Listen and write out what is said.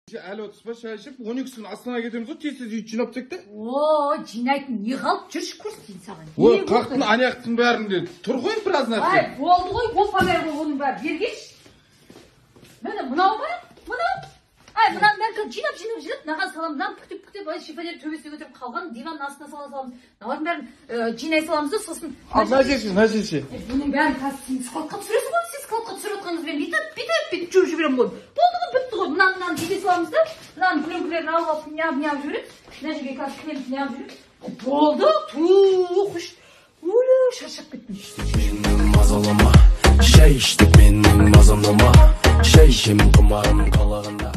Әлі отызба шай ішіп, 12-сін Астанаға кетеміз ғой, тез-тез үй жинап тек те. О, жинайтын не қалып жүрші көрсетейін саған. Ой, қақтың аяқтың бәрінде тұр ғой біраз нәрсе. Ай, болды ғой, ол фонарь ғой, оның бәрі бергеш. Мені мынау ба? Мынау? Ай, мынаның бәрі жинап, мынаған саламыз, мынаны бүктеп, шифонер төбесіне көтеріп қалған, диванның астына саламыз. Мыналардың бәрін жинай саламыз да, сосын... Мына жеші. Бұның бәрін қазір складқа түсіресің ғой, сіз складқа түсіріп отқаныңызбен бүйтіп жүріп жіберем ғой. Болды ғой, бітті ғой. Мынаны жете саламыз да, мынаның күлен-күлерін алып алып неғып жүріп, мына жерге қазір кілемді неғып жүріп. Болды, тух, өлі шаршап кеттім. Менің мазалама, шай іштік менің мазамдама, шай ішем құмарым қалағанда.